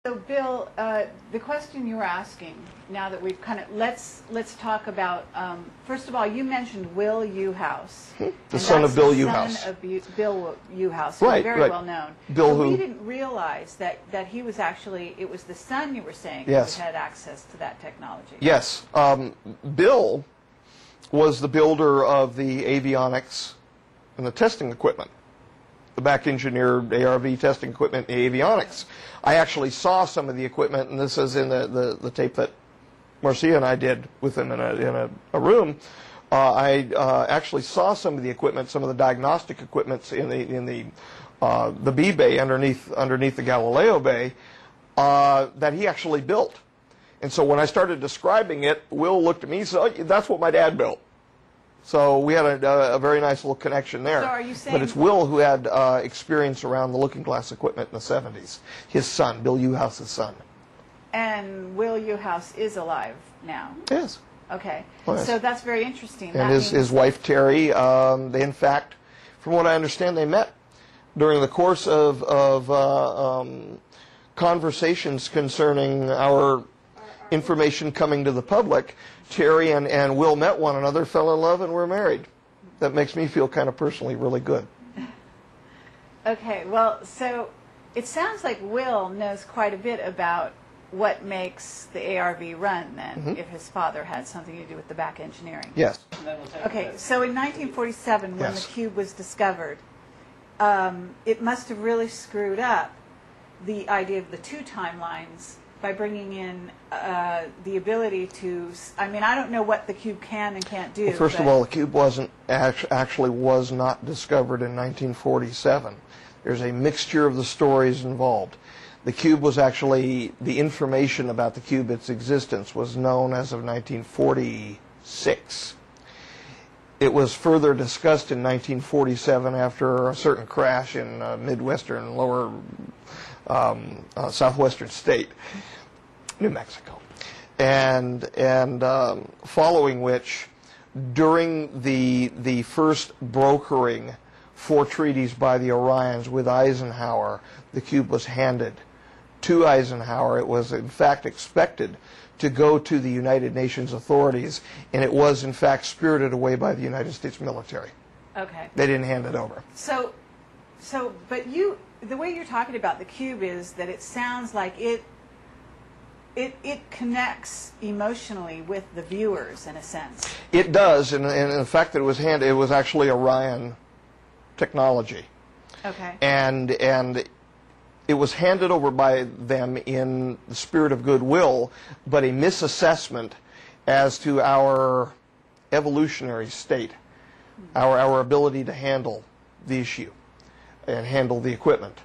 So, Bill, the question you were asking, now that we've kind of, let's talk about, first of all, you mentioned Will Uhouse. The son of Bill Uhouse. Son of Bill Uhouse, right, very right. well known. Bill so who? we didn't realize that he was actually, it was the son you were saying yes. who had access to that technology. Yes. Bill was the builder of the avionics and the testing equipment. The back engineered ARV testing equipment, the avionics. I actually saw some of the equipment, and this is in the tape that Marcia and I did with him in a room. I actually saw some of the equipment, some of the diagnostic equipment in the B bay underneath the Galileo bay that he actually built. And so when I started describing it, Will looked at me and said, "Oh, that's what my dad built." So we had a very nice little connection there. So are you saying, but it's Will who had experience around the looking glass equipment in the 70s. His son, Bill Uhouse's son. And Will Uhouse is alive now? Yes. Okay. Oh, yes. So that's very interesting. And his wife, Terry, they in fact, from what I understand, they met during the course of conversations concerning our information coming to the public. Terry and Will met one another, fell in love, and were married. That makes me feel kind of personally really good. Okay, well, so it sounds like Will knows quite a bit about what makes the ARV run then, if his father had something to do with the back engineering. Yes. Okay, so in 1947, when the cube was discovered, it must have really screwed up the idea of the two timelines by bringing in the ability to, I mean, I don't know what the cube can and can't do. Well, first of all, the cube actually was not discovered in 1947. There's a mixture of the stories involved. The cube was actually, the information about the cube, its existence, was known as of 1946. It was further discussed in 1947 after a certain crash in midwestern, lower southwestern state, New Mexico, and following which, during the first brokering for treaties by the Orions with Eisenhower, the cube was handed to Eisenhower. It was in fact expected to go to the United Nations authorities, and it was in fact spirited away by the United States military. Okay. They didn't hand it over. So, but the way you're talking about the cube is that it sounds like it connects emotionally with the viewers in a sense. It does, and the fact that it was handed, it was actually Orion technology. Okay. And it was handed over by them in the spirit of goodwill, but a misassessment as to our evolutionary state, our ability to handle the issue and handle the equipment.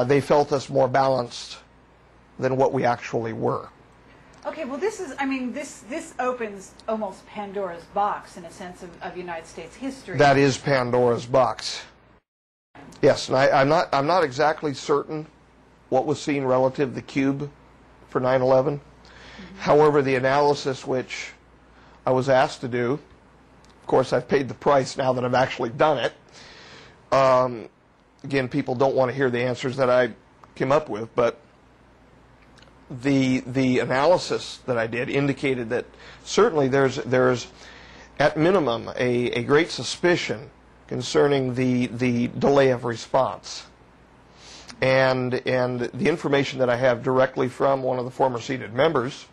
They felt us more balanced than what we actually were. Okay, well this is, I mean, this opens almost Pandora's box in a sense of United States history. That is Pandora's box. Yes, and I'm not exactly certain what was seen relative to the cube for 9/11. However, the analysis which I was asked to do, of course I've paid the price now that I've actually done it. Again, people don't want to hear the answers that I came up with, but the analysis that I did indicated that certainly there's at minimum a great suspicion concerning the delay of response. And the information that I have directly from one of the former seated members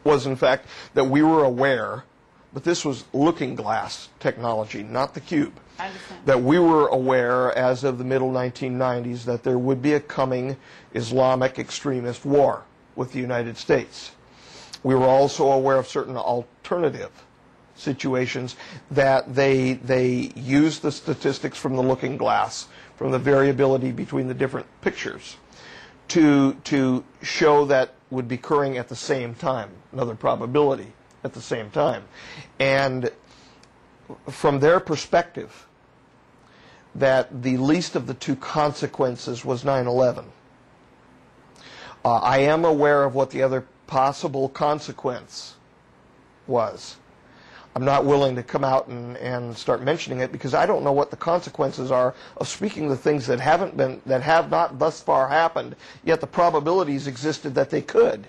was in fact that we were aware, but this was looking glass technology, not the cube. I understand. That we were aware as of the middle 1990s that there would be a coming Islamic extremist war with the United States. We were also aware of certain alternative situations that they used the statistics from the looking glass, from the variability between the different pictures, to show that would be occurring at the same time, another probability at the same time. And from their perspective, that the least of the two consequences was 9/11. I am aware of what the other possible consequence was. I'm not willing to come out and start mentioning it because I don't know what the consequences are of speaking the things that have not thus far happened, yet the probabilities existed that they could.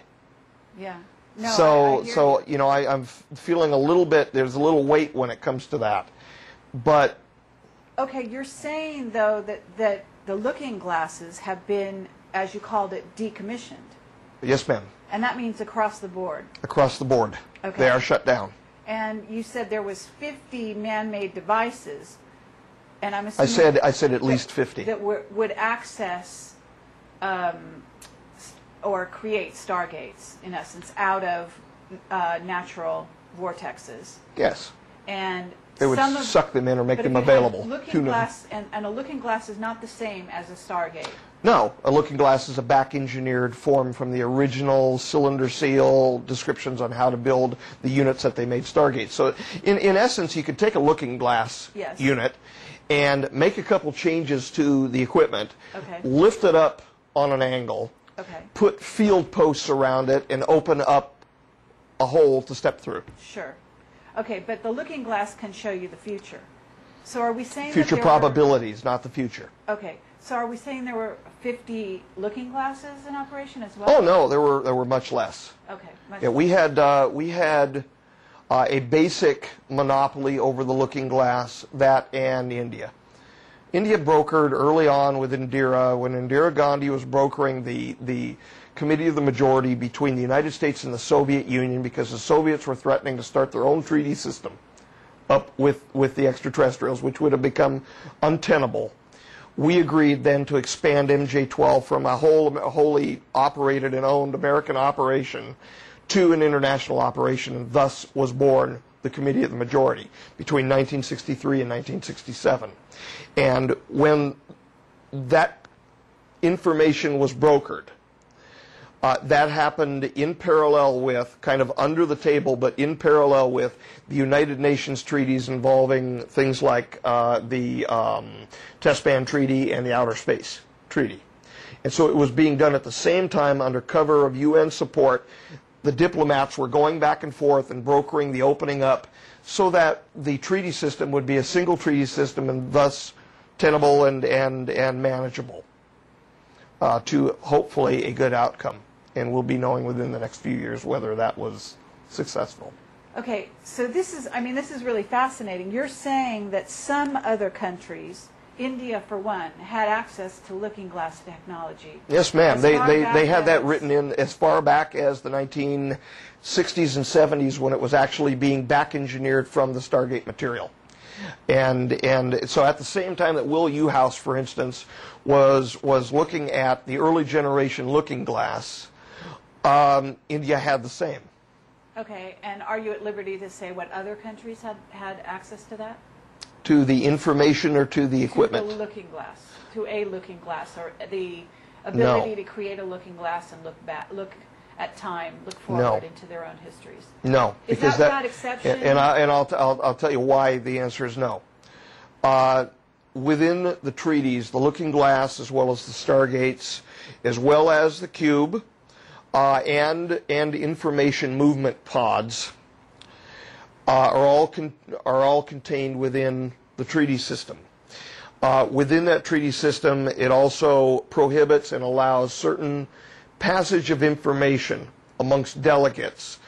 Yeah. No, So you know, I'm feeling a little bit, there's a little weight when it comes to that. But okay, you're saying though that the looking glasses have been, as you called it, decommissioned. yes, ma'am. And that means across the board. Across the board. Okay. They are shut down. And you said there was 50 man-made devices, and I'm assuming I said at least 50 that would access or create stargates, in essence, out of natural vortexes. Yes. And they would suck them in or make them available. Looking glass, and a looking glass is not the same as a stargate. No, a looking glass is a back-engineered form from the original cylinder seal descriptions on how to build the units that they made Stargate. So in essence, you could take a looking glass yes. unit and make a couple changes to the equipment, okay. lift it up on an angle, okay. put field posts around it, and open up a hole to step through. Sure. Okay, but the looking glass can show you the future. So are we saying future that probabilities, not the future. Okay. So are we saying there were 50 looking glasses in operation as well? Oh no, there were much less. Okay. Yeah, we had a basic monopoly over the looking glass, that and India. India brokered early on with Indira, when Indira Gandhi was brokering the Committee of the Majority between the United States and the Soviet Union, because the Soviets were threatening to start their own treaty system up with the extraterrestrials, which would have become untenable. We agreed then to expand MJ-12 from a wholly operated and owned American operation to an international operation, and thus was born the Committee of the Majority between 1963 and 1967. And when that information was brokered, that happened in parallel with, kind of under the table, but in parallel with the United Nations treaties involving things like the Test Ban Treaty and the Outer Space Treaty. And so it was being done at the same time under cover of UN support. The diplomats were going back and forth and brokering the opening up so that the treaty system would be a single treaty system and thus tenable and manageable to hopefully a good outcome. And we'll be knowing within the next few years whether that was successful. Okay, so this is really fascinating. You're saying that some other countries, India for one, had access to looking glass technology. Yes, ma'am. They had that written in as far back as the 1960s and 70s, when it was actually being back engineered from the Stargate material. And so at the same time that Will Uhouse, for instance, was looking at the early generation looking glass, India had the same. Okay, and are you at liberty to say what other countries had access to that? To the information or to the equipment? To the looking glass, to a looking glass, or the ability to create a looking glass and look at time, look forward into their own histories. No, is because that without exception? And I'll tell you why the answer is no. Within the treaties, the looking glass, as well as the Stargates, as well as the cube, and information movement pods, are all contained within the treaty system. Within that treaty system, it also prohibits and allows certain passage of information amongst delegates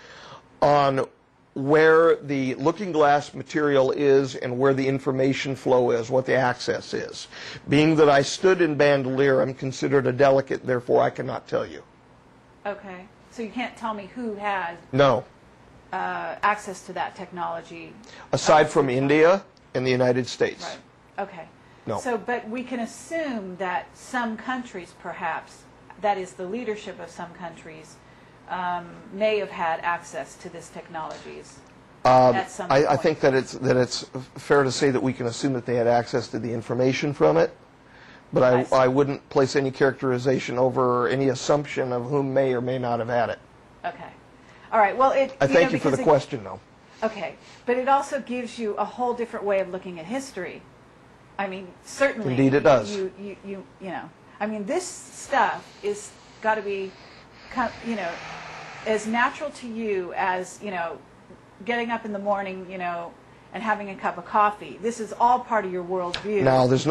on where the looking glass material is and where the information flow is, what the access is. Being that I stood in Bandolier, I'm considered a delegate, therefore I cannot tell you. Okay, so you can't tell me who has access to that technology? Aside from India and the United States. Right, okay. No. So, but we can assume that some countries, perhaps, that is the leadership of some countries, may have had access to this technologies at some point. I think that it's fair to say that we can assume that they had access to the information from it, but I wouldn't place any characterization over any assumption of whom may or may not have had it. Okay. All right. Well, I thank you for the question, though. Okay. But it also gives you a whole different way of looking at history. I mean, certainly. Indeed, it does. You know. I mean, this stuff is got to be, you know, as natural to you as, you know, getting up in the morning, you know, and having a cup of coffee. This is all part of your worldview. Now, there's nothing